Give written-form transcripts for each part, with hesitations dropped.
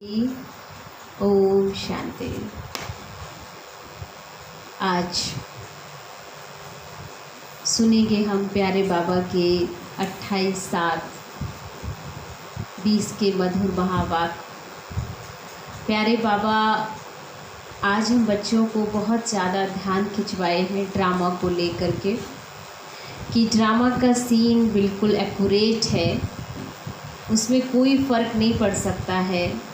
ओम शांति। आज सुनेंगे हम प्यारे बाबा के 28/7/20 के मधुर महावाक्य। प्यारे बाबा आज हम बच्चों को बहुत ज़्यादा ध्यान खिंचवाए हैं ड्रामा को लेकर के कि ड्रामा का सीन बिल्कुल एक्यूरेट है, उसमें कोई फ़र्क नहीं पड़ सकता है।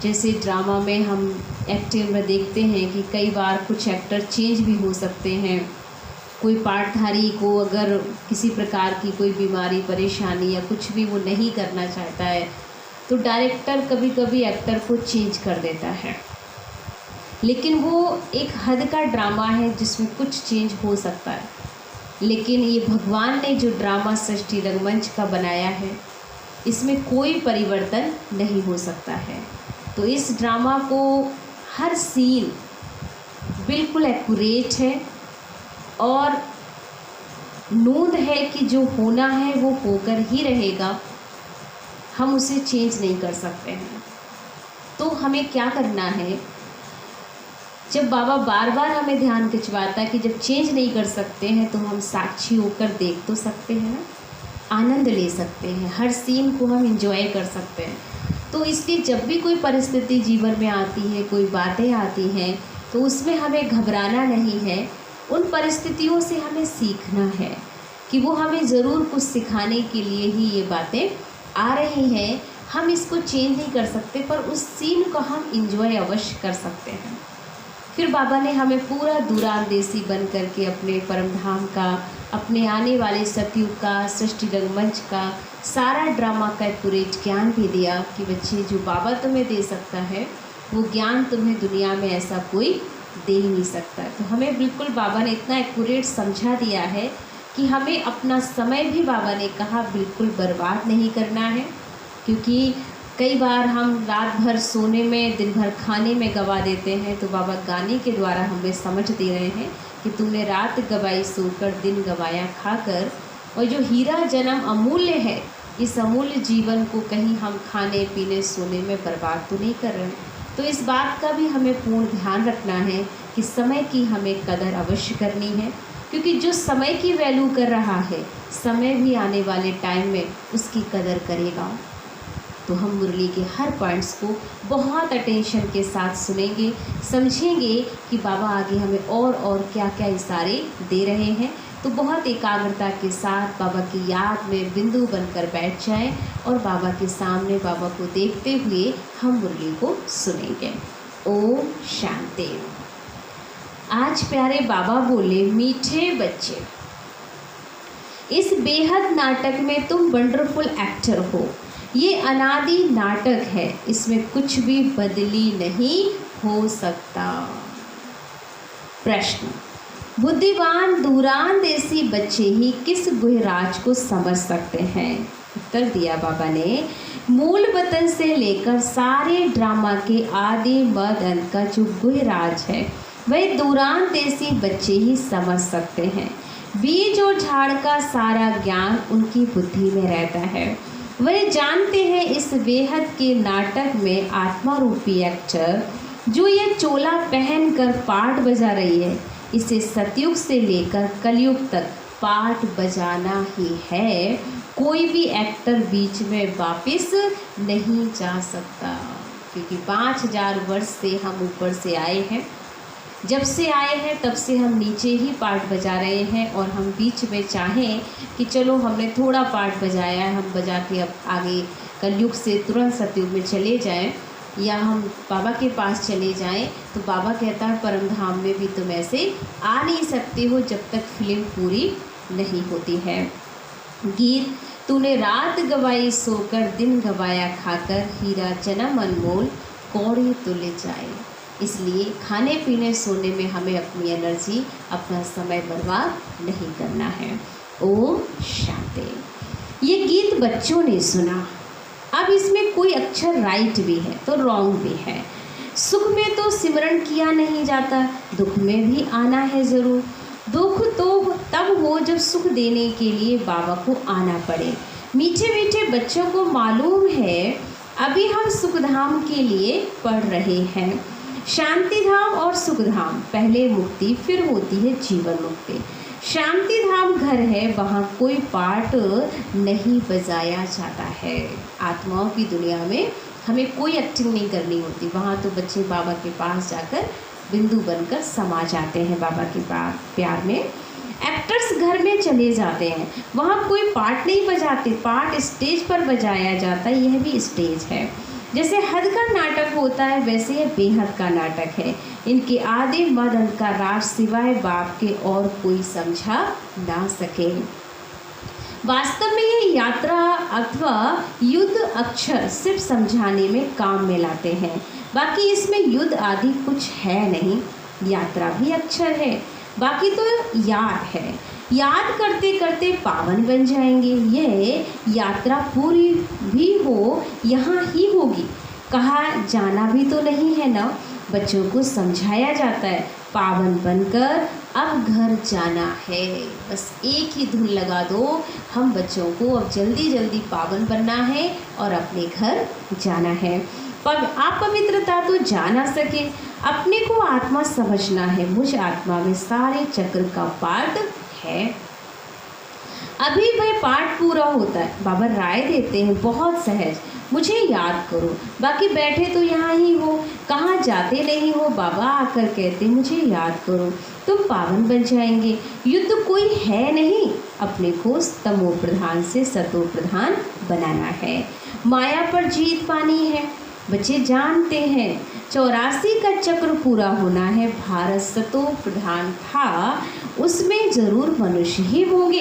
जैसे ड्रामा में हम एक्टिंग में देखते हैं कि कई बार कुछ एक्टर चेंज भी हो सकते हैं। कोई पार्टधारी को अगर किसी प्रकार की कोई बीमारी परेशानी या कुछ भी वो नहीं करना चाहता है तो डायरेक्टर कभी कभी एक्टर को चेंज कर देता है, लेकिन वो एक हद का ड्रामा है जिसमें कुछ चेंज हो सकता है। लेकिन ये भगवान ने जो ड्रामा सृष्टि रंगमंच का बनाया है इसमें कोई परिवर्तन नहीं हो सकता है। तो इस ड्रामा को हर सीन बिल्कुल एक्यूरेट है और नोंद है कि जो होना है वो होकर ही रहेगा, हम उसे चेंज नहीं कर सकते हैं। तो हमें क्या करना है, जब बाबा बार बार हमें ध्यान खिंचवाता है कि जब चेंज नहीं कर सकते हैं तो हम साक्षी होकर देख तो सकते हैं ना, आनंद ले सकते हैं, हर सीन को हम एंजॉय कर सकते हैं। तो इसलिए जब भी कोई परिस्थिति जीवन में आती है, कोई बातें आती हैं, तो उसमें हमें घबराना नहीं है। उन परिस्थितियों से हमें सीखना है कि वो हमें ज़रूर कुछ सिखाने के लिए ही ये बातें आ रही हैं। हम इसको चेंज नहीं कर सकते पर उस सीन को हम इंजॉय अवश्य कर सकते हैं। फिर बाबा ने हमें पूरा दूरांदेशी बन करके अपने परम धाम का, अपने आने वाले सतयुग का, सृष्टि रंगमंच का सारा ड्रामा का एक्यूरेट ज्ञान भी दिया कि बच्चे जो बाबा तुम्हें दे सकता है वो ज्ञान तुम्हें दुनिया में ऐसा कोई दे ही नहीं सकता। तो हमें बिल्कुल बाबा ने इतना एक्यूरेट समझा दिया है कि हमें अपना समय भी बाबा ने कहा बिल्कुल बर्बाद नहीं करना है, क्योंकि कई बार हम रात भर सोने में, दिन भर खाने में गवा देते हैं। तो बाबा गाने के द्वारा हमें समझ दे रहे हैं कि तुमने रात गवाई सोकर, दिन गवाया खाकर। और जो हीरा जन्म अमूल्य है, इस अमूल्य जीवन को कहीं हम खाने पीने सोने में बर्बाद तो नहीं कर रहे। तो इस बात का भी हमें पूर्ण ध्यान रखना है कि समय की हमें कदर अवश्य करनी है, क्योंकि जो समय की वैल्यू कर रहा है समय भी आने वाले टाइम में उसकी कदर करेगा। तो हम मुरली के हर पॉइंट्स को बहुत अटेंशन के साथ सुनेंगे, समझेंगे कि बाबा आगे हमें और क्या क्या इशारे दे रहे हैं। तो बहुत एकाग्रता के साथ बाबा की याद में बिंदु बनकर बैठ जाएं और बाबा के सामने बाबा को देखते हुए हम मुरली को सुनेंगे। ओम शांति। आज प्यारे बाबा बोले, मीठे बच्चे, इस बेहद नाटक में तुम वंडरफुल एक्टर हो। ये अनादि नाटक है, इसमें कुछ भी बदली नहीं हो सकता। प्रश्न, बुद्धिमान दूरांदेशी बच्चे ही किस गुहराज को समझ सकते हैं? उत्तर दिया बाबा ने, मूल वतन से लेकर सारे ड्रामा के आदि मद अंत का जो गुहराज है वह दूरांदेशी बच्चे ही समझ सकते हैं। बीज और झाड़ का सारा ज्ञान उनकी बुद्धि में रहता है। वह जानते हैं इस बेहद के नाटक में आत्मा रूपी एक्टर जो ये चोला पहनकर पाठ बजा रही है, इसे सतयुग से लेकर कलयुग तक पाठ बजाना ही है। कोई भी एक्टर बीच में वापस नहीं जा सकता, क्योंकि 5000 वर्ष से हम ऊपर से आए हैं। जब से आए हैं तब से हम नीचे ही पाठ बजा रहे हैं, और हम बीच में चाहें कि चलो हमने थोड़ा पाठ बजाया है, हम बजा के अब आगे कलयुग से तुरंत सतयुग में चले जाएं या हम बाबा के पास चले जाएं, तो बाबा कहता है परम धाम में भी तुम ऐसे आ नहीं सकते हो जब तक फिल्म पूरी नहीं होती है। गीत, तूने रात गवाई सोकर, दिन गवाया खाकर, हीरा जन्म अनमोल कौड़ी तुले जाए। इसलिए खाने पीने सोने में हमें अपनी एनर्जी, अपना समय बर्बाद नहीं करना है। ओम शांति। ये गीत बच्चों ने सुना। अब इसमें कोई अक्षर राइट भी है तो रॉन्ग भी है। सुख में तो सिमरन किया नहीं जाता, दुख में भी आना है ज़रूर। दुख तो तब हो जब सुख देने के लिए बाबा को आना पड़े। मीठे मीठे बच्चों को मालूम है अभी हम सुखधाम के लिए पढ़ रहे हैं। शांति धाम और सुखधाम, पहले मुक्ति फिर होती है जीवन मुक्ति। शांति धाम घर है, वहाँ कोई पाठ नहीं बजाया जाता है। आत्माओं की दुनिया में हमें कोई एक्टिंग नहीं करनी होती। वहाँ तो बच्चे बाबा के पास जाकर बिंदु बनकर समा जाते हैं बाबा के प्यार में। एक्टर्स घर में चले जाते हैं, वहाँ कोई पार्ट नहीं बजाते, पार्ट स्टेज पर बजाया जाता है, यह भी स्टेज है। जैसे हद का नाटक होता है वैसे यह बेहद का नाटक है। इनके आदि मद अंत का राज सिवाय बाप के और कोई समझा ना सके। वास्तव में ये यात्रा अथवा युद्ध अक्षर सिर्फ समझाने में काम में लाते हैं, बाकी इसमें युद्ध आदि कुछ है नहीं। यात्रा भी अक्षर है, बाकी तो याद है। याद करते करते पावन बन जाएंगे। ये यात्रा पूरी भी हो यहाँ ही होगी, कहा जाना भी तो नहीं है ना। बच्चों को समझाया जाता है पावन बनकर अब घर जाना है। बस एक ही धुन लगा दो, हम बच्चों को अब जल्दी जल्दी पावन बनना है और अपने घर जाना है। आप पवित्रता तो जा ना सके, अपने को आत्मा समझना है। मुझ आत्मा में सारे चक्र का पाठ है। अभी वह पाठ पूरा होता है, बाबा राय देते हैं बहुत सहज, मुझे याद करो, बाकी बैठे तो यहाँ ही हो, कहाँ जाते नहीं हो। बाबा आकर कहते मुझे याद करो, तुम पावन बन जाएंगे। युद्ध कोई है नहीं, अपने को तमो प्रधान से सतो प्रधान बनाना है। माया पर जीत पानी है। बच्चे जानते हैं 84 का चक्र पूरा होना है। भारत सतो प्रधान था, उसमें जरूर मनुष्य ही होंगे,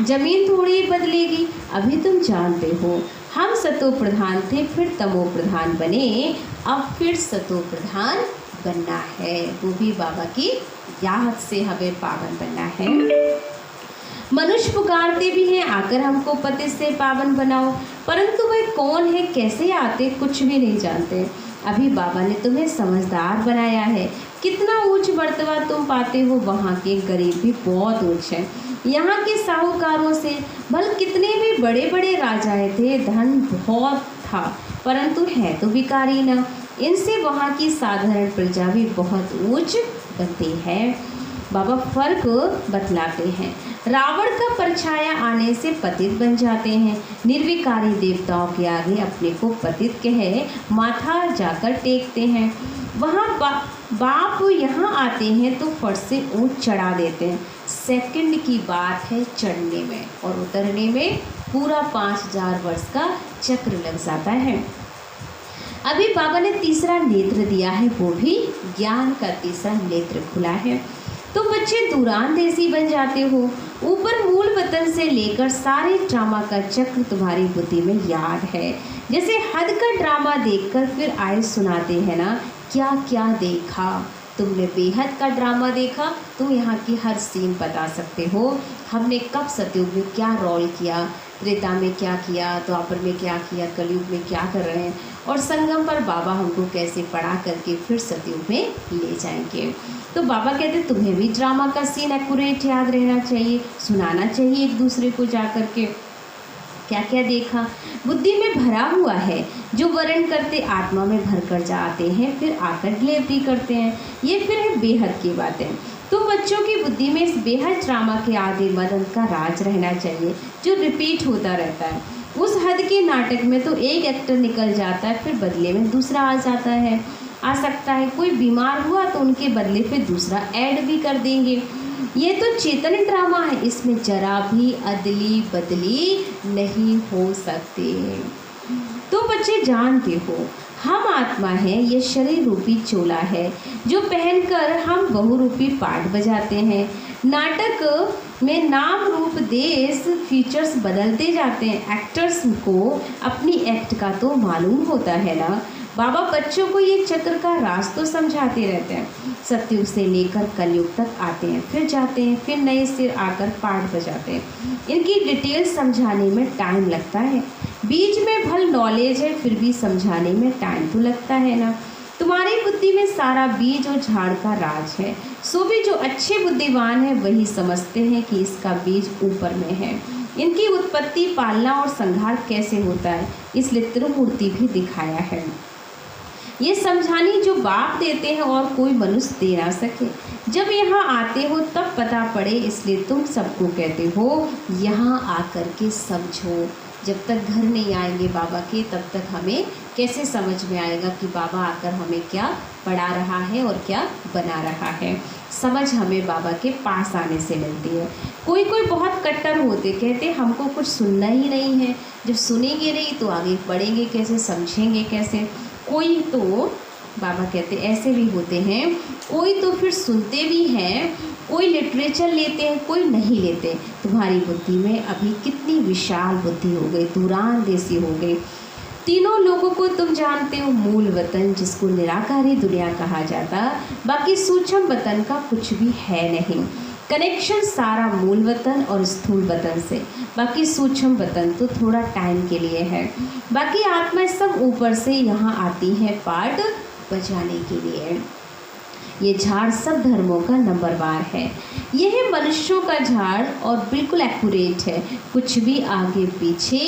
जमीन थोड़ी बदलेगी। अभी तुम जानते हो हम सतो प्रधान थे, फिर तमो प्रधान बने, अब फिर सतो प्रधान बनना है। वो भी बाबा की याद से हमें पावन बनना है। मनुष्य पुकारते भी हैं आकर हमको पति से पावन बनाओ, परंतु वह कौन है, कैसे आते, कुछ भी नहीं जानते। अभी बाबा ने तुम्हें समझदार बनाया है। कितना ऊंच मर्तबा तुम पाते हो, वहाँ के गरीब भी बहुत ऊंच है। यहाँ के साहूकारों से भल कितने भी बड़े बड़े राजाएं थे, धन बहुत था, परंतु है तो भिखारी न। इनसे वहाँ की साधारण प्रजा भी बहुत ऊंच बनती है। बाबा फर्क बतलाते हैं। रावण का परछाया आने से पतित बन जाते हैं। निर्विकारी देवताओं के आगे अपने को पतित कहे माथा जाकर टेकते हैं। वहाँ बाप यहाँ आते हैं तो फट से ऊँट चढ़ा देते हैं। सेकंड की बात है चढ़ने में, और उतरने में पूरा 5000 वर्ष का चक्र लग जाता है। अभी बाबा ने तीसरा नेत्र दिया है, वो भी ज्ञान का तीसरा नेत्र खुला है। तो बच्चे दूरान देसी बन जाते हो। ऊपर मूल वतन से लेकर सारे ड्रामा का चक्र तुम्हारी बुद्धि में याद है। जैसे हद का ड्रामा देखकर फिर आए सुनाते हैं ना, क्या क्या देखा तुमने। बेहद का ड्रामा देखा, तुम यहाँ की हर सीन बता सकते हो। हमने कब सतयुग में क्या रोल किया, त्रेता में क्या किया, द्वापर में क्या किया, कलयुग में क्या कर रहे हैं, और संगम पर बाबा हमको कैसे पढ़ा करके फिर सतयुग में ले जाएंगे। तो बाबा कहते तुम्हें भी ड्रामा का सीन एक्यूरेट याद रहना चाहिए, सुनाना चाहिए एक दूसरे को जा कर के क्या क्या देखा। बुद्धि में भरा हुआ है, जो वर्ण करते आत्मा में भर कर जाते हैं, फिर आकर डिलीवरी करते हैं। ये फिर है बेहद की बातें। तो बच्चों की बुद्धि में इस बेहद ड्रामा के आदि मदन का राज रहना चाहिए, जो रिपीट होता रहता है। उस हद के नाटक में तो एक एक्टर निकल जाता है, फिर बदले में दूसरा आ सकता है। कोई बीमार हुआ तो उनके बदले फिर दूसरा ऐड भी कर देंगे। ये तो चेतन ड्रामा है, इसमें जरा भी अदली बदली नहीं हो सकते। तो बच्चे जानते हो हम आत्मा हैं, ये शरीर रूपी चोला है जो पहनकर हम बहुरूपी पाठ बजाते हैं। नाटक में नाम रूप देश फीचर्स बदलते जाते हैं। एक्टर्स को अपनी एक्ट का तो मालूम होता है ना। बाबा बच्चों को ये चक्र का राज तो समझाते रहते हैं। सतयुग से लेकर कलयुग तक आते हैं, फिर जाते हैं, फिर नए सिर आकर पाठ बजाते हैं। इनकी डिटेल समझाने में टाइम लगता है। बीच में भल नॉलेज है, फिर भी समझाने में टाइम तो लगता है ना। तुम्हारी बुद्धि में सारा बीज और झाड़ का राज है। सो भी जो अच्छे बुद्धिमान है वही समझते हैं कि इसका बीज ऊपर में है। इनकी उत्पत्ति, पालना और संहार कैसे होता है, इसलिए त्रिमूर्ति भी दिखाया है। ये समझानी जो बाप देते हैं और कोई मनुष्य दे ना सके। जब यहाँ आते हो तब पता पड़े, इसलिए तुम सबको कहते हो यहाँ आकर के समझो। जब तक घर नहीं आएंगे बाबा के, तब तक हमें कैसे समझ में आएगा कि बाबा आकर हमें क्या पढ़ा रहा है और क्या बना रहा है। समझ हमें बाबा के पास आने से मिलती है। कोई कोई बहुत कट्टर होते, कहते हमको कुछ सुनना ही नहीं है, जब सुनेंगे नहीं तो आगे बढ़ेंगे कैसे, समझेंगे कैसे। कोई तो बाबा कहते ऐसे भी होते हैं, कोई तो फिर सुनते भी हैं, कोई लिटरेचर लेते हैं, कोई नहीं लेते। तुम्हारी बुद्धि में अभी कितनी विशाल बुद्धि हो गई, दूरांदेशी हो गई। तीनों लोगों को तुम जानते हो, मूल वतन जिसको निराकारी दुनिया कहा जाता, बाकी सूक्ष्म वतन का कुछ भी है नहीं। कनेक्शन सारा मूल वतन और स्थूल वतन से, बाकी सूक्ष्म वतन तो थोड़ा टाइम के लिए है। बाकी आत्मा सब ऊपर से यहाँ आती है पार्ट बजाने के लिए। ये झाड़ सब धर्मों का नंबरवार है। यह मनुष्यों का झाड़ और बिल्कुल एक्यूरेट है, कुछ भी आगे पीछे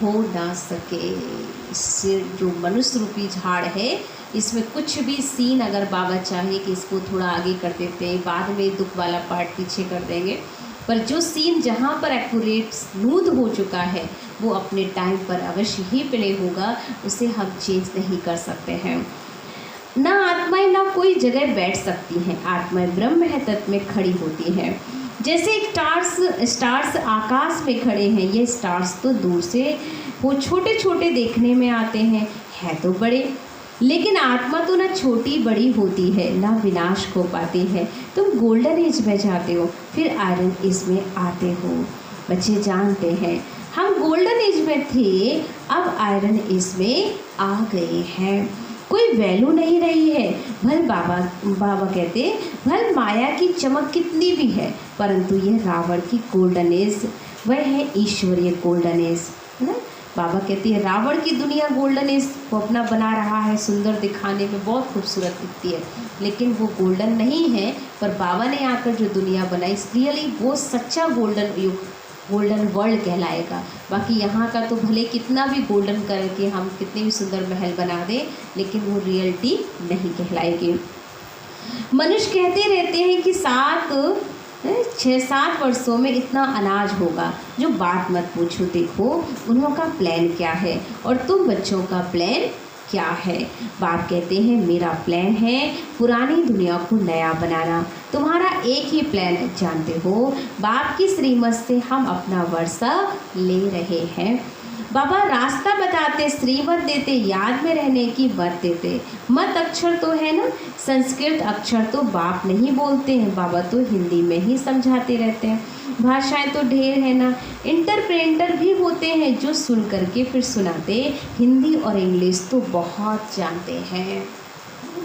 हो ना सके। इससे जो मनुष्य रूपी झाड़ है, इसमें कुछ भी सीन अगर बाबा चाहे कि इसको थोड़ा आगे कर देते हैं, बाद में दुख वाला पार्ट पीछे कर देंगे, पर जो सीन जहाँ पर एक्यूरेट स्मूथ हो चुका है वो अपने टाइम पर अवश्य ही प्ले होगा, उसे हम चेंज नहीं कर सकते हैं। ना आत्माएं ना कोई जगह बैठ सकती हैं, आत्माएं ब्रह्म है तत्व में खड़ी होती हैं। जैसे स्टार्स आकाश में खड़े हैं, ये स्टार्स तो दूर से वो छोटे छोटे देखने में आते हैं, है तो बड़े, लेकिन आत्मा तो ना छोटी बड़ी होती है, ना विनाश को पाती है। तुम गोल्डन एज में जाते हो, फिर आयरन एज में आते हो। बच्चे जानते हैं हम गोल्डन एज में थे, अब आयरन एज में आ गए हैं। कोई वैल्यू नहीं रही है। भल बाबा कहते भल माया की चमक कितनी भी है, परंतु यह रावण की गोल्डन एज, वह है ईश्वरीय गोल्डन एज, है ना। बाबा कहती है रावण की दुनिया गोल्डन एज वो अपना बना रहा है, सुंदर दिखाने में बहुत खूबसूरत दिखती है, लेकिन वो गोल्डन नहीं है। पर बाबा ने आकर जो दुनिया बनाई, रियली वो सच्चा गोल्डन युग, गोल्डन वर्ल्ड कहलाएगा। बाकी यहाँ का तो भले कितना भी गोल्डन करके हम कितने भी सुंदर महल बना दें, लेकिन वो रियलिटी नहीं कहलाएगी। मनुष्य कहते रहते हैं कि 6-7 वर्षों में इतना अनाज होगा, जो बात मत पूछो। देखो उनका प्लान क्या है और तुम बच्चों का प्लान क्या है। बाप कहते हैं मेरा प्लान है पुरानी दुनिया को नया बनाना, तुम्हारा एक ही प्लान है, जानते हो। बाप की श्रीमत से हम अपना वर्षा ले रहे हैं। बाबा रास्ता बताते, श्रीमत देते, याद में रहने की मत देते। मत अक्षर तो है ना, संस्कृत अक्षर तो बाप नहीं बोलते हैं, बाबा तो हिंदी में ही समझाते रहते हैं। भाषाएं तो ढेर है ना, इंटरप्रेटर भी होते हैं जो सुन करके फिर सुनाते। हिंदी और इंग्लिश तो बहुत जानते हैं।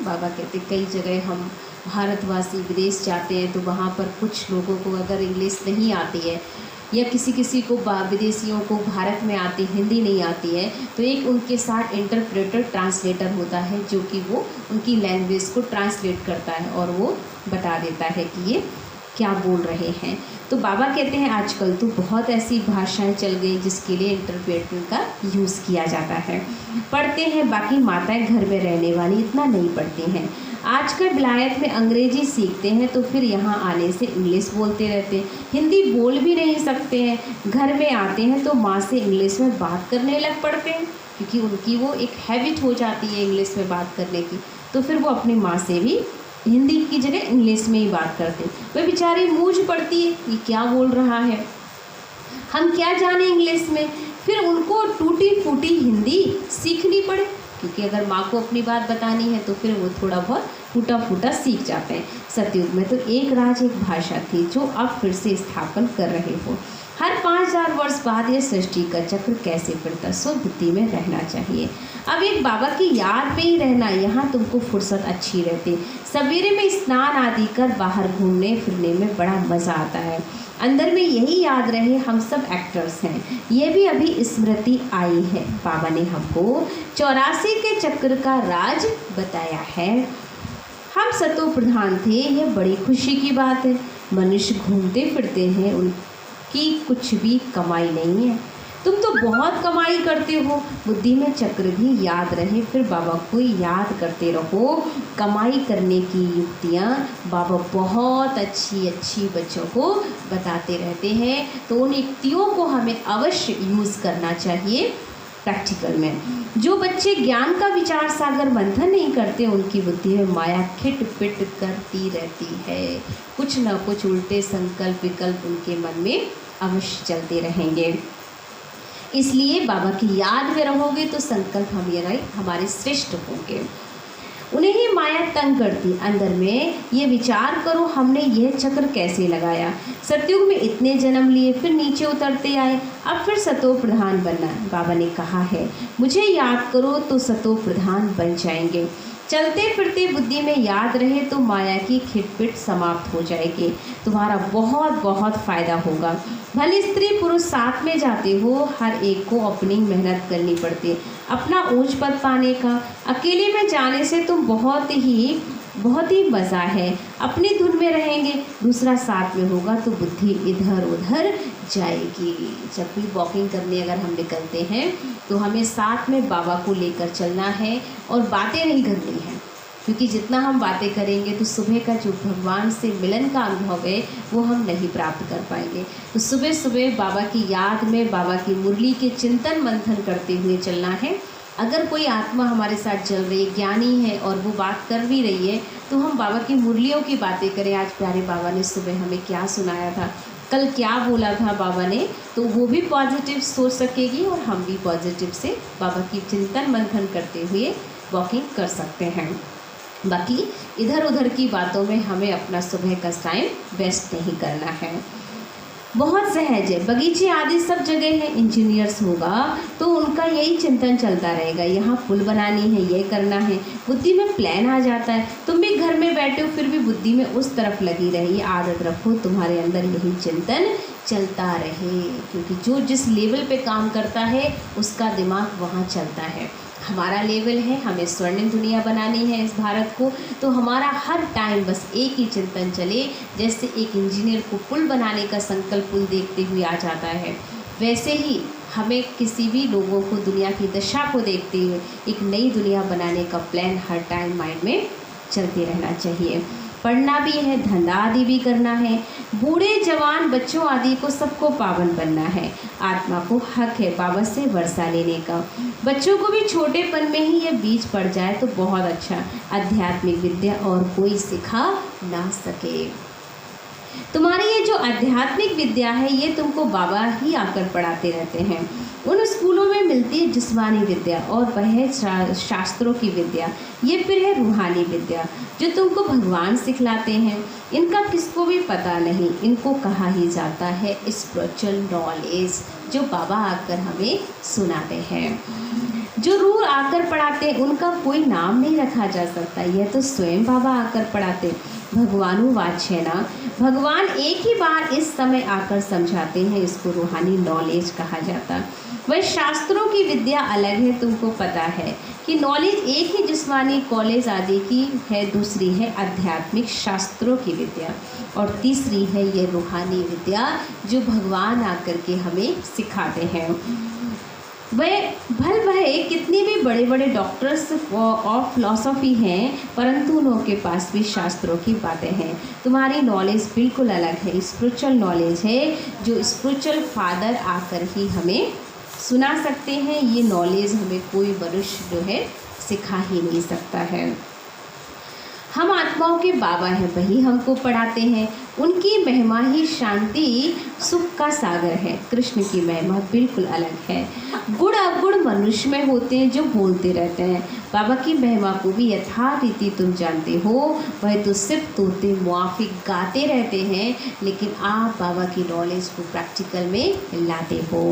बाबा कहते कई जगह हम भारतवासी विदेश जाते हैं तो वहाँ पर कुछ लोगों को अगर इंग्लिश नहीं आती है, या किसी को विदेशियों को भारत में आती हिंदी नहीं आती है, तो एक उनके साथ इंटरप्रेटर ट्रांसलेटर होता है, जो कि वो उनकी लैंग्वेज को ट्रांसलेट करता है और वो बता देता है कि ये क्या बोल रहे हैं। तो बाबा कहते हैं आजकल तो बहुत ऐसी भाषाएं चल गई जिसके लिए इंटरप्रेटर का यूज़ किया जाता है। पढ़ते हैं, बाकी माताएं घर में रहने वाली इतना नहीं पढ़ती हैं। आजकल विलायत में अंग्रेजी सीखते हैं तो फिर यहाँ आने से इंग्लिश बोलते रहते हैं, हिंदी बोल भी नहीं सकते हैं। घर में आते हैं तो माँ से इंग्लिश में बात करने लग पड़ते हैं, क्योंकि उनकी वो एक हैबिट हो जाती है इंग्लिश में बात करने की। तो फिर वो अपनी माँ से भी हिंदी की जगह इंग्लिश में ही बात करते। वह बेचारी मूंझ पड़ती है, ये क्या बोल रहा है, हम क्या जाने इंग्लिश में। फिर उनको टूटी फूटी हिंदी सीखनी पड़े, क्योंकि अगर माँ को अपनी बात बतानी है तो फिर वो थोड़ा बहुत फूटा फूटा सीख जाते हैं। सतयुग में तो एक राज एक भाषा थी, जो अब फिर से स्थापन कर रहे हो। हर 5000 वर्ष बाद यह सृष्टि का चक्र कैसे फिरता, सो बुद्धि में रहना चाहिए। अब एक बाबा की याद में ही रहना, यहाँ तुमको फुर्सत अच्छी रहती। सवेरे में स्नान आदि कर बाहर घूमने फिरने में बड़ा मज़ा आता है। अंदर में यही याद रहे हम सब एक्टर्स हैं, ये भी अभी स्मृति आई है। बाबा ने हमको 84 के चक्र का राज बताया है। हम सतो प्रधान थे, यह बड़ी खुशी की बात है। मनुष्य घूमते फिरते हैं, कि कुछ भी कमाई नहीं है, तुम तो बहुत कमाई करते हो। बुद्धि में चक्र भी याद रहे, फिर बाबा को याद करते रहो। कमाई करने की युक्तियाँ बाबा बहुत अच्छी अच्छी बच्चों को बताते रहते हैं, तो उन युक्तियों को हमें अवश्य यूज़ करना चाहिए प्रैक्टिकल में। जो बच्चे ज्ञान का विचार सागर मंथन नहीं करते, उनकी बुद्धि में माया खिट पिट करती रहती है। कुछ न कुछ उल्टे संकल्प विकल्प उनके मन में अवश्य चलते रहेंगे। इसलिए बाबा की याद में रहोगे तो संकल्प हमारे श्रेष्ठ होंगे। उन्हें ही माया तंग करती, अंदर में ये विचार करो हमने यह चक्र कैसे लगाया। सतयुग में इतने जन्म लिए, फिर नीचे उतरते आए, अब फिर सतो प्रधान बनना। बाबा ने कहा है मुझे याद करो तो सतो प्रधान बन जाएंगे। चलते फिरते बुद्धि में याद रहे तो माया की खिटपिट समाप्त हो जाएगी, तुम्हारा बहुत बहुत फायदा होगा। भले स्त्री पुरुष साथ में जाते हो, हर एक को अपनी मेहनत करनी पड़ती है अपना ऊंच पद पाने का। अकेले में जाने से तुम बहुत ही मज़ा है, अपनी धुन में रहेंगे, दूसरा साथ में होगा तो बुद्धि इधर उधर जाएगी। जब भी वॉकिंग करने अगर हम निकलते हैं तो हमें साथ में बाबा को लेकर चलना है और बातें नहीं करनी है, क्योंकि जितना हम बातें करेंगे तो सुबह का जो भगवान से मिलन का अनुभव है वो हम नहीं प्राप्त कर पाएंगे। तो सुबह सुबह बाबा की याद में बाबा की मुरली के चिंतन मंथन करते हुए चलना है। अगर कोई आत्मा हमारे साथ चल रही है, ज्ञानी है और वो बात कर भी रही है, तो हम बाबा की मुरलियों की बातें करें। आज प्यारे बाबा ने सुबह हमें क्या सुनाया था, कल क्या बोला था बाबा ने, तो वो भी पॉजिटिव सोच सकेगी और हम भी पॉजिटिव से बाबा की चिंतन मंथन करते हुए वॉकिंग कर सकते हैं। बाकी इधर उधर की बातों में हमें अपना सुबह का टाइम वेस्ट नहीं करना है। बहुत सहज है, बगीचे आदि सब जगह है। इंजीनियर्स होगा तो उनका यही चिंतन चलता रहेगा, यहाँ पुल बनानी है, ये करना है, बुद्धि में प्लान आ जाता है। तुम भी घर में बैठे हो फिर भी बुद्धि में उस तरफ लगी रही। आदत रखो तुम्हारे अंदर यही चिंतन चलता रहे, क्योंकि जो जिस लेवल पे काम करता है उसका दिमाग वहाँ चलता है। हमारा लेवल है, हमें स्वर्णिम दुनिया बनानी है इस भारत को, तो हमारा हर टाइम बस एक ही चिंतन चले। जैसे एक इंजीनियर को पुल बनाने का संकल्प पुल देखते हुए आ जाता है, वैसे ही हमें किसी भी लोगों को दुनिया की दशा को देखते हुए एक नई दुनिया बनाने का प्लान हर टाइम माइंड में चलते रहना चाहिए। पढ़ना भी है, धंधा आदि भी करना है, बूढ़े जवान बच्चों आदि को सबको पावन बनना है। आत्मा को हक है बाबा से वर्षा लेने का। बच्चों को भी छोटेपन में ही यह बीज पड़ जाए तो बहुत अच्छा। आध्यात्मिक विद्या और कोई सिखा ना सके। तुम्हारी ये जो आध्यात्मिक विद्या है ये तुमको बाबा ही आकर पढ़ाते रहते हैं। उन स्कूलों में मिलती है जिस्मानी विद्या और वह है शास्त्रों की विद्या। ये फिर है रूहानी विद्या जो तुमको भगवान सिखलाते हैं। इनका किसको भी पता नहीं, इनको कहा ही जाता है स्पिरिचुअल नॉलेज, जो बाबा आकर हमें सुनाते हैं। जो रूह आकर पढ़ाते उनका कोई नाम नहीं रखा जा सकता, यह तो स्वयं बाबा आकर पढ़ाते। भगवानुवाच है ना, भगवान एक ही बार इस समय आकर समझाते हैं, इसको रूहानी नॉलेज कहा जाता। वह शास्त्रों की विद्या अलग है, तुमको पता है कि नॉलेज एक ही जिस्मानी कॉलेज आदि की है, दूसरी है आध्यात्मिक शास्त्रों की विद्या और तीसरी है ये रूहानी विद्या जो भगवान आकर के हमें सिखाते हैं। वह कितने भी बड़े बड़े डॉक्टर्स ऑफ फिलॉसफी हैं, परंतु उनके पास भी शास्त्रों की बातें हैं। तुम्हारी नॉलेज बिल्कुल अलग है, स्पिरिचुअल नॉलेज है जो स्पिरिचुअल फादर आकर ही हमें सुना सकते हैं। ये नॉलेज हमें कोई मनुष्य जो है सिखा ही नहीं सकता है। हम आत्माओं के बाबा हैं, वही हमको पढ़ाते हैं। उनकी महिमा ही शांति सुख का सागर है। कृष्ण की महिमा बिल्कुल अलग है। गुण अवगुण मनुष्य में होते हैं जो बोलते रहते हैं। बाबा की महिमा को भी यथारीति तुम जानते हो। वह तो सिर्फ तोते मुआफिक गाते रहते हैं, लेकिन आप बाबा की नॉलेज को प्रैक्टिकल में लाते हो।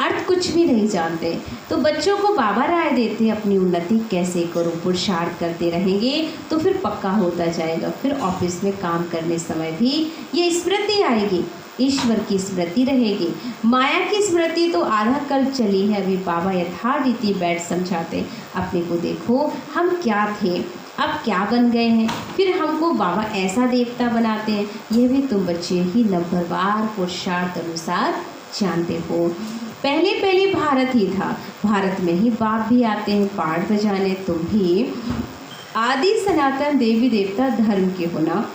अर्थ कुछ भी नहीं जानते तो बच्चों को बाबा राय देते हैं अपनी उन्नति कैसे करो। पुरुषार्थ करते रहेंगे तो फिर पक्का होता जाएगा। फिर ऑफिस में काम करने समय भी ये स्मृति आएगी, ईश्वर की स्मृति रहेगी। माया की स्मृति तो आधा कल चली है। अभी बाबा यथारीति बैठ समझाते, अपने को देखो हम क्या थे, अब क्या बन गए हैं, फिर हमको बाबा ऐसा देवता बनाते हैं, यह भी तुम बच्चे ही नंबरवार पुरुषार्थ अनुसार जानते हो। पहले पहले भारत ही था, भारत में ही बाप भी आते हैं पाठ बजाने, तुम भी आदि सनातन देवी देवता धर्म के हो ना,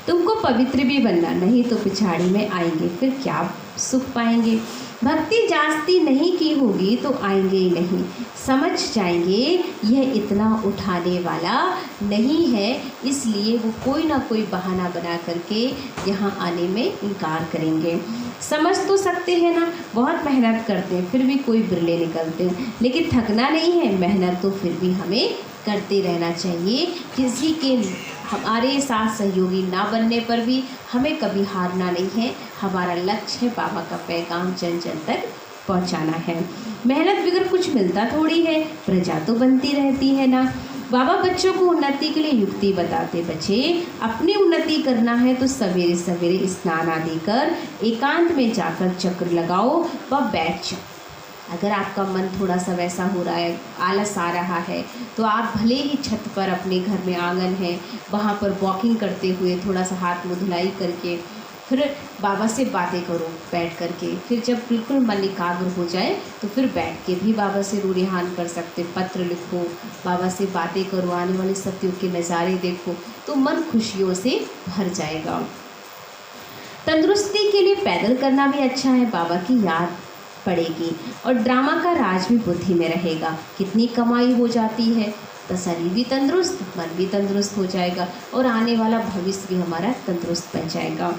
तुमको पवित्र भी बनना, नहीं तो पिछाड़ी में आएंगे फिर क्या सुख पाएंगे। भक्ति जास्ती नहीं की होगी तो आएंगे ही नहीं, समझ जाएंगे यह इतना उठाने वाला नहीं है, इसलिए वो कोई ना कोई बहाना बना करके यहाँ आने में इनकार करेंगे। समझ तो सकते हैं ना, बहुत मेहनत करते हैं फिर भी कोई बिरले निकलते हैं, लेकिन थकना नहीं है, मेहनत तो फिर भी हमें करते रहना चाहिए। किसी के हमारे साथ सहयोगी ना बनने पर भी हमें कभी हारना नहीं है, हमारा लक्ष्य है बाबा का पैगाम जन जन तक पहुंचाना है। मेहनत बगैर कुछ मिलता थोड़ी है, प्रजा तो बनती रहती है ना। बाबा बच्चों को उन्नति के लिए युक्ति बताते, बच्चे अपनी उन्नति करना है तो सवेरे सवेरे स्नान आदि कर एकांत में जाकर चक्र लगाओ व बैठ जाओ। अगर आपका मन थोड़ा सा वैसा हो रहा है, आलस आ रहा है, तो आप भले ही छत पर अपने घर में आंगन है वहाँ पर वॉकिंग करते हुए थोड़ा सा हाथ मुँह धुलाई करके फिर बाबा से बातें करो बैठ करके। फिर जब बिल्कुल मन एकाग्र हो जाए तो फिर बैठ के भी बाबा से रूढ़िहान कर सकते, पत्र लिखो, बाबा से बातें करो, आने वाले सत्युग के नज़ारे देखो, तो मन खुशियों से भर जाएगा। तंदुरुस्ती के लिए पैदल करना भी अच्छा है, बाबा की याद पड़ेगी और ड्रामा का राज भी बुद्धि में रहेगा। कितनी कमाई हो जाती है, तो शरीर भी तंदुरुस्त, मन भी तंदुरुस्त हो जाएगा और आने वाला भविष्य भी हमारा तंदुरुस्त बन जाएगा।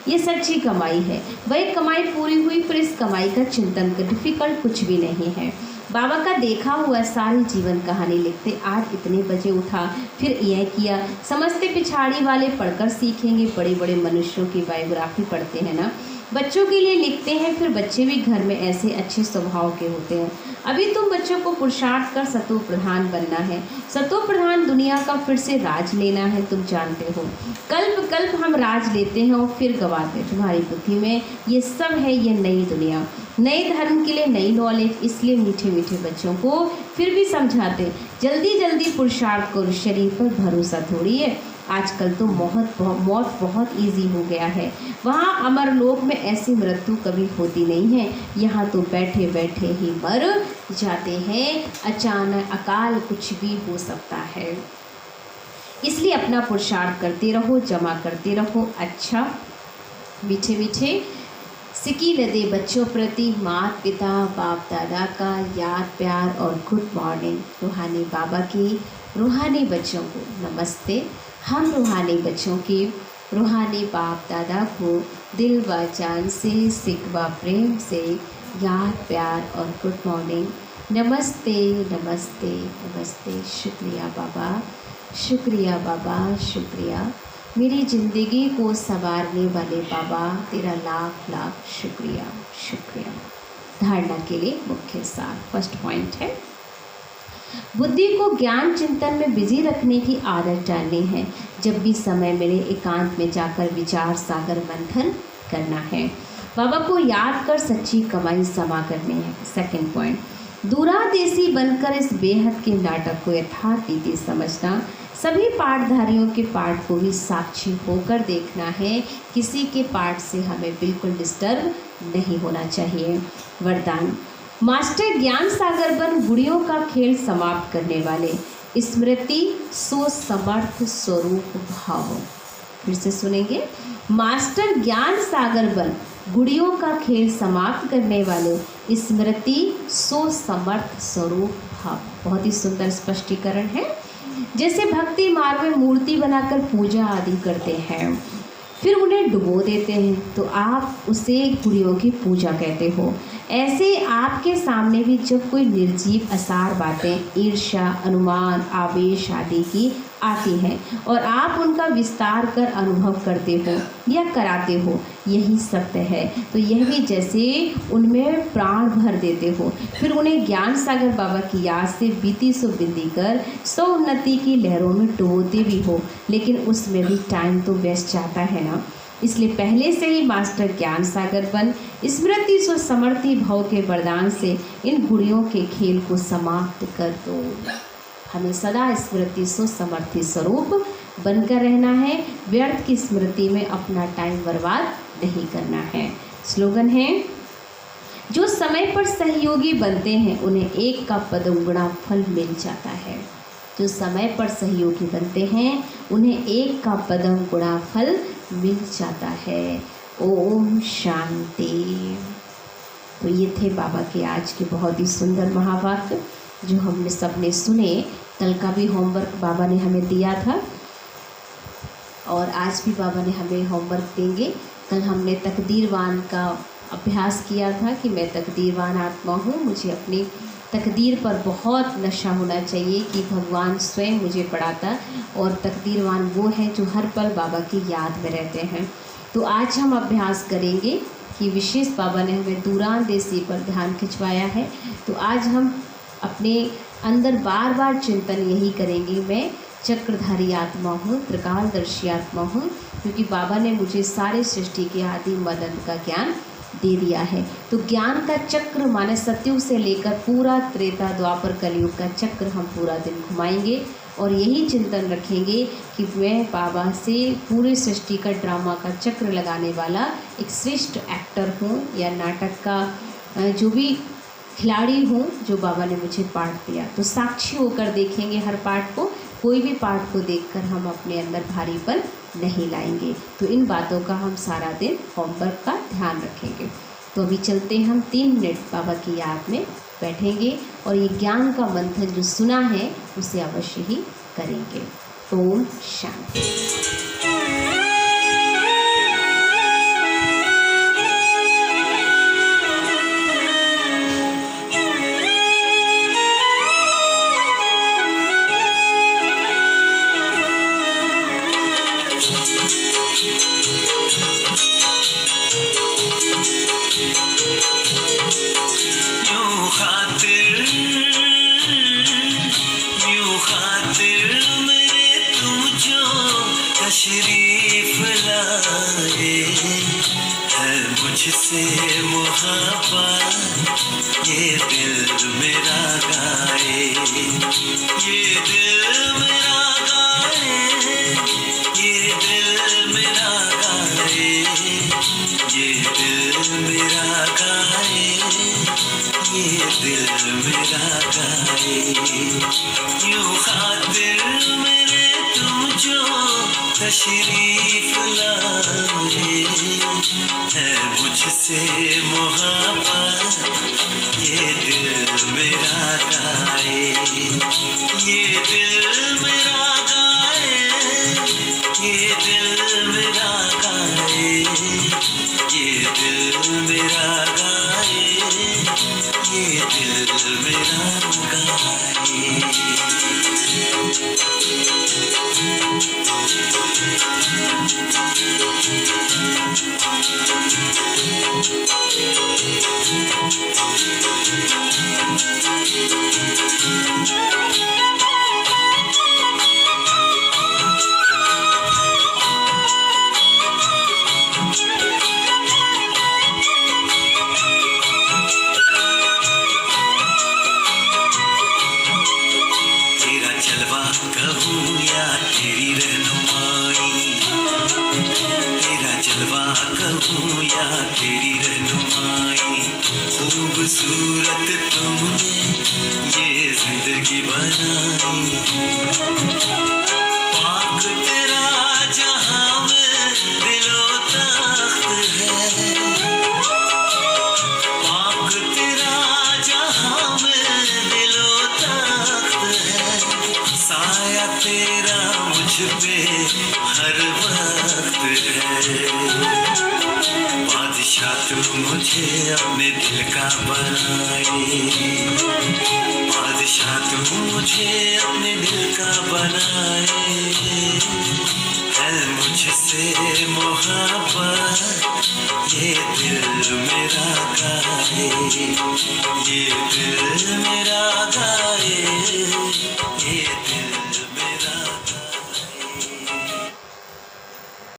ये सच्ची कमाई है, वही कमाई पूरी हुई फिर इस कमाई का चिंतन कर, डिफिकल्ट कुछ भी नहीं है। बाबा का देखा हुआ सारी जीवन कहानी लिखते, आज इतने बजे उठा फिर यह किया, समझते पिछाड़ी वाले पढ़कर सीखेंगे। बड़े बड़े मनुष्यों की बायोग्राफी पढ़ते हैं ना, बच्चों के लिए लिखते हैं, फिर बच्चे भी घर में ऐसे अच्छे स्वभाव के होते हैं। अभी तुम बच्चों को पुरुषार्थ कर सतो प्रधान बनना है, सतो प्रधान दुनिया का फिर से राज लेना है। तुम जानते हो कल्प कल्प हम राज लेते हैं और फिर गवाते हैं। तुम्हारी बुद्धि में ये सब है, ये नई दुनिया, नए धर्म के लिए नई नॉलेज, इसलिए मीठे मीठे बच्चों को फिर भी समझाते, जल्दी जल्दी पुरुषार्थ करो, शरीर पर भरोसा थोड़ी है। आजकल तो मौत बहुत इजी हो गया है, वहाँ अमरलोक में ऐसी मृत्यु कभी होती नहीं है, यहाँ तो बैठे बैठे ही मर जाते हैं, अचानक अकाल कुछ भी हो सकता है। इसलिए अपना पुरुषार्थ करते रहो, जमा करते रहो। अच्छा मीठे मीठे सिकी लदे बच्चों प्रति माता पिता बाप दादा का याद प्यार और गुड मॉर्निंग। रूहानी बाबा की रूहानी बच्चों को नमस्ते। हम रूहानी बच्चों के रूहानी बाप दादा को दिल व जान से सिक व प्रेम से याद प्यार और गुड मॉर्निंग। नमस्ते नमस्ते नमस्ते। शुक्रिया बाबा, शुक्रिया बाबा, शुक्रिया मेरी ज़िंदगी को संवारने वाले बाबा, तेरा लाख लाख शुक्रिया शुक्रिया। धारणा के लिए मुख्य सार, फर्स्ट पॉइंट है बुद्धि को ज्ञान चिंतन में बिजी रखने की आदत डालनी है। जब भी समय मिले एकांत में जाकर विचार सागर मंथन करना है। बाबा को याद कर सच्ची कमाई समा करनी है। सेकंड पॉइंट, दूरादेशी बनकर इस बेहद के नाटक को यथार्थ रीति समझना। सभी पाठधारियों के पाठ को भी साक्षी होकर देखना है, किसी के पाठ से हमें बिल्कुल डिस्टर्ब नहीं होना चाहिए। वरदान, मास्टर ज्ञान सागर बन गुड़ियों का खेल समाप्त करने वाले, स्मृति सो समर्थ स्वरूप भाव। फिर से सुनेंगे, मास्टर ज्ञान सागर बन गुड़ियों का खेल समाप्त करने वाले, स्मृति सो समर्थ स्वरूप भाव। बहुत ही सुंदर स्पष्टीकरण है। जैसे भक्ति मार्ग में मूर्ति बनाकर पूजा आदि करते हैं, फिर उन्हें डुबो देते हैं, तो आप उसे गुड़ियों की पूजा कहते हो। ऐसे आपके सामने भी जब कोई निर्जीव असार बातें, ईर्ष्या, अनुमान, आवेश आदि की आती हैं और आप उनका विस्तार कर अनुभव करते हो या कराते हो, यही सत्य है, तो यह भी जैसे उनमें प्राण भर देते हो, फिर उन्हें ज्ञान सागर बाबा की याद से बीती सो बिंदी कर सो उन्नति की लहरों में डुबोते भी हो, लेकिन उसमें भी टाइम तो वेस्ट जाता है ना। इसलिए पहले से ही मास्टर ज्ञान सागर बन स्मृति सो समर्थी भाव के वरदान से इन गुड़ियों के खेल को समाप्त कर दो। हमें सदा स्मृति सुसमर्थी स्वरूप बनकर रहना है। व्यर्थ की स्मृति में अपना टाइम बर्बाद नहीं करना है। स्लोगन है, जो समय पर सहयोगी बनते हैं उन्हें एक का पदगुणा फल मिल जाता है। जो समय पर सहयोगी बनते हैं उन्हें एक का पदगुणा फल मिल जाता है। ओम शांति। तो ये थे बाबा के आज के बहुत ही सुंदर महावाक्य जो हमने सबने सुने। कल का भी होमवर्क बाबा ने हमें दिया था और आज भी बाबा ने हमें होमवर्क देंगे। कल हमने तकदीरवान का अभ्यास किया था कि मैं तकदीरवान आत्मा हूँ, मुझे अपनी तकदीर पर बहुत नशा होना चाहिए कि भगवान स्वयं मुझे पढ़ाता, और तकदीरवान वो है जो हर पल बाबा की याद में रहते हैं। तो आज हम अभ्यास करेंगे कि विशेष बाबा ने हमें दूरांदेशी पर ध्यान खिंचवाया है। तो आज हम अपने अंदर बार बार चिंतन यही करेंगे, मैं चक्रधारी आत्मा हूँ, त्रिकालदर्शी आत्मा हूँ, क्योंकि बाबा ने मुझे सारे सृष्टि के आदि मद अंत का ज्ञान दे दिया है। तो ज्ञान का चक्र माने सतयुग से लेकर पूरा त्रेता द्वापर कलयुग का चक्र हम पूरा दिन घुमाएंगे और यही चिंतन रखेंगे कि मैं बाबा से पूरे सृष्टि का ड्रामा का चक्र लगाने वाला एक श्रेष्ठ एक्टर हूँ या नाटक का जो भी खिलाड़ी हूँ जो बाबा ने मुझे पाठ दिया। तो साक्षी होकर देखेंगे हर पाठ को, कोई भी पाठ को देखकर हम अपने अंदर भारीपन नहीं लाएंगे। तो इन बातों का हम सारा दिन होमवर्क का ध्यान रखेंगे। तो अभी चलते हम 3 मिनट बाबा की याद में बैठेंगे और ये ज्ञान का मंथन जो सुना है उसे अवश्य ही करेंगे। ओम शांति। तशरीफ लाए है मुझसे मुहब्बत, ये दिल मेरा गाए, ये दिल मेरा गाए, ये दिल मेरा गाए, ये दिल मेरा गाए, ये दिल मेरा गाए। यूं खातिर मेरे तुम जो तशरीफ लाए है मुझसे मुहब्बत, ये दिल मेरा गाए, ये दिल मेरा गाए, ये दिल मेरा गाए, ये दिल मेरा गाए, ये दिल मेरा गाए। कहूँ या तेरी रहनुमाई, तेरा जलवा कहूँ या तेरी रहनुमाई, खूबसूरत तुमने ये जिंदगी बनाई। पाक तेरा जहाँ में दिलो तख्त है, पाक तेरा जहाँ में दिलो तख्त है, साया तेरा मुझ पे हर वक्त है। बादशाह तू मुझे अपने दिल का बनाए, बादशाह तू मुझे अपने दिल का बनाए, है मुझसे मोहब्बत, ये दिल मेरा गाए, ये दिल मेरा गाए।